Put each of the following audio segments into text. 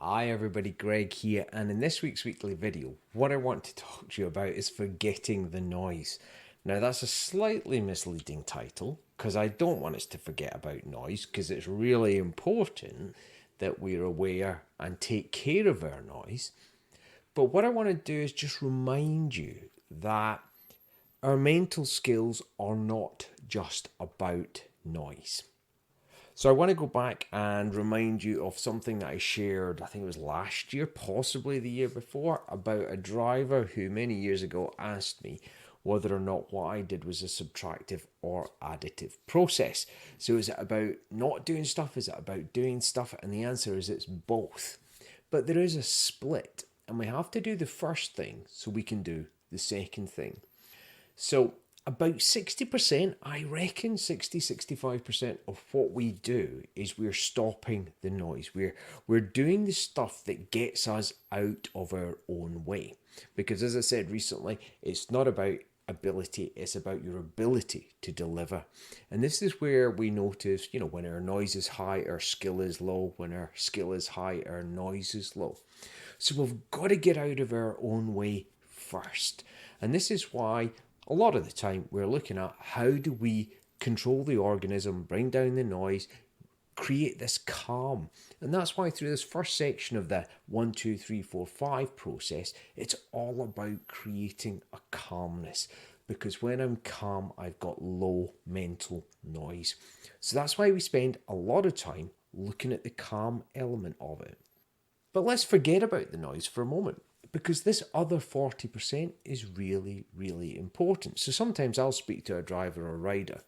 Hi everybody, Greg here, and in this week's weekly video, what I want to talk to you about is forgetting the noise. Now that's a slightly misleading title, because I don't want us to forget about noise, because it's really important that we're aware and take care of our noise. But what I want to do is just remind you that our mental skills are not just about noise. So I want to go back and remind you of something that I shared, I think it was last year, possibly the year before, about a driver who many years ago asked me whether or not what I did was a subtractive or additive process. So is it about not doing stuff? Is it about doing stuff? And the answer is it's both. But there is a split, and we have to do the first thing so we can do the second thing. So about 60%, I reckon 65% of what we do is we're stopping the noise. We're doing the stuff that gets us out of our own way. Because as I said recently, it's not about ability, it's about your ability to deliver. And this is where we notice, when our noise is high, our skill is low. When our skill is high, our noise is low. So we've got to get out of our own way first. And this is why a lot of the time we're looking at how do we control the organism, bring down the noise, create this calm. And that's why through this first section of the 1, 2, 3, 4, 5 process, it's all about creating a calmness. Because when I'm calm, I've got low mental noise. So that's why we spend a lot of time looking at the calm element of it. But let's forget about the noise for a moment, because this other 40% is really, really important. So sometimes I'll speak to a driver or rider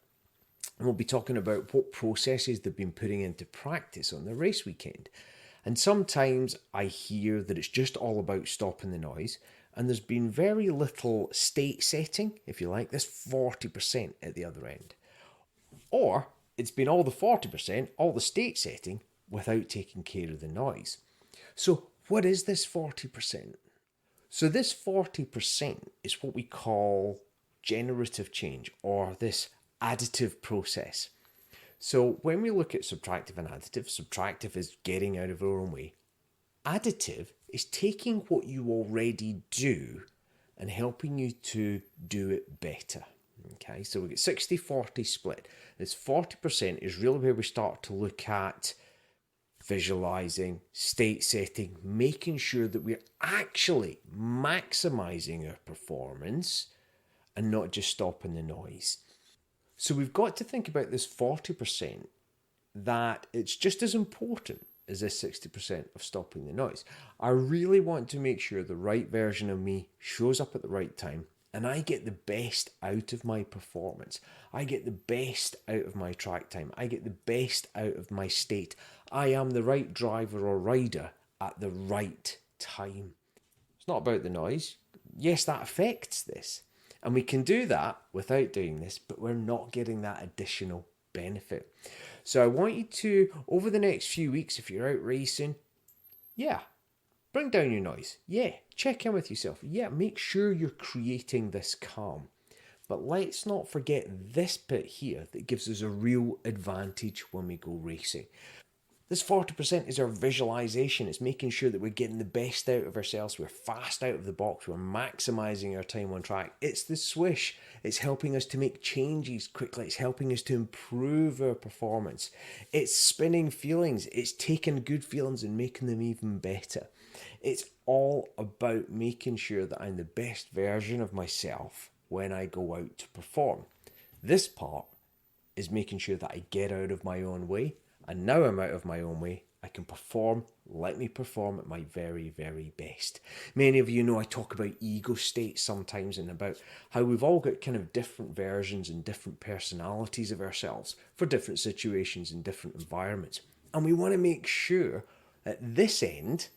and we'll be talking about what processes they've been putting into practice on the race weekend. And sometimes I hear that it's just all about stopping the noise, and there's been very little state setting, if you like, this 40% at the other end. Or it's been all the 40%, all the state setting, without taking care of the noise. So what is this 40%? So this 40% is what we call generative change, or this additive process. So when we look at subtractive and additive, subtractive is getting out of our own way. Additive is taking what you already do and helping you to do it better. Okay, so we get 60-40 split. This 40% is really where we start to look at visualizing, state setting, making sure that we're actually maximizing our performance and not just stopping the noise. So we've got to think about this 40% that it's just as important as this 60% of stopping the noise. I really want to make sure the right version of me shows up at the right time and I get the best out of my performance. I get the best out of my track time. I get the best out of my state. I am the right driver or rider at the right time. It's not about the noise. Yes, that affects this. And we can do that without doing this, but we're not getting that additional benefit. So I want you to, over the next few weeks, if you're out racing, bring down your noise. Check in with yourself. Make sure you're creating this calm. But let's not forget this bit here that gives us a real advantage when we go racing. This 40% is our visualization. It's making sure that we're getting the best out of ourselves. We're fast out of the box. We're maximizing our time on track. It's the swish. It's helping us to make changes quickly. It's helping us to improve our performance. It's spinning feelings. It's taking good feelings and making them even better. It's all about making sure that I'm the best version of myself when I go out to perform. This part is making sure that I get out of my own way. And now I'm out of my own way, I can perform, let me perform at my very, very best. Many of you know I talk about ego states sometimes and about how we've all got kind of different versions and different personalities of ourselves for different situations and different environments. And we want to make sure at this end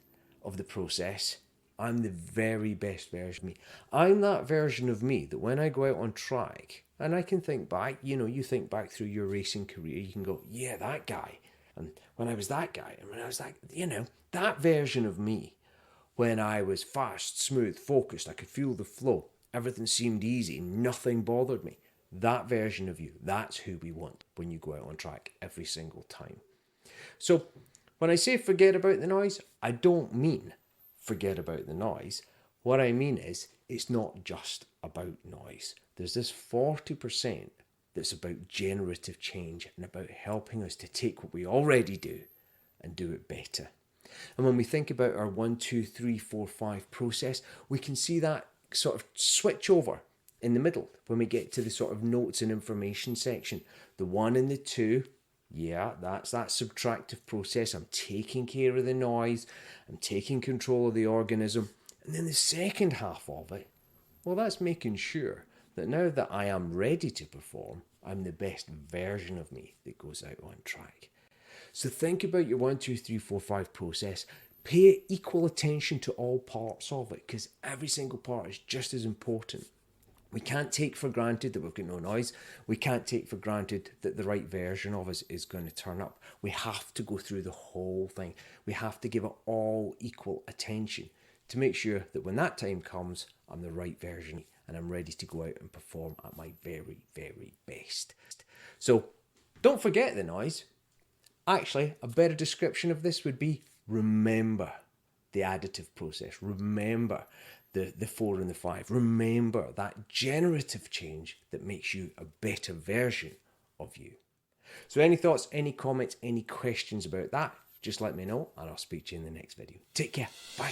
of the process, I'm the very best version of me. I'm that version of me that when I go out on track, and I can think back, you think back through your racing career, you can go, yeah, that guy. And when I was that guy, and when I was that, that version of me, when I was fast, smooth, focused, I could feel the flow, everything seemed easy, nothing bothered me. That version of you, that's who we want when you go out on track every single time. So When I say forget about the noise, I don't mean forget about the noise. What I mean is it's not just about noise. There's this 40% that's about generative change and about helping us to take what we already do and do it better. And when we think about our 1, 2, 3, 4, 5 process, we can see that sort of switch over in the middle when we get to the sort of notes and information section. The 1 and the 2, yeah, that's that subtractive process. I'm taking care of the noise, I'm taking control of the organism. And then the second half of it, well, that's making sure that now that I am ready to perform, I'm the best version of me that goes out on track. So think about your 1, 2, 3, 4, 5 process. Pay equal attention to all parts of it because every single part is just as important. We can't take for granted that we've got no noise. We can't take for granted that the right version of us is going to turn up. We have to go through the whole thing. We have to give it all equal attention to make sure that when that time comes, I'm the right version and I'm ready to go out and perform at my very, very best. So don't forget the noise. Actually, a better description of this would be remember the additive process. Remember the 4 and the 5. Remember that generative change that makes you a better version of you. So any thoughts, any comments, any questions about that, just let me know and I'll speak to you in the next video. Take care. Bye.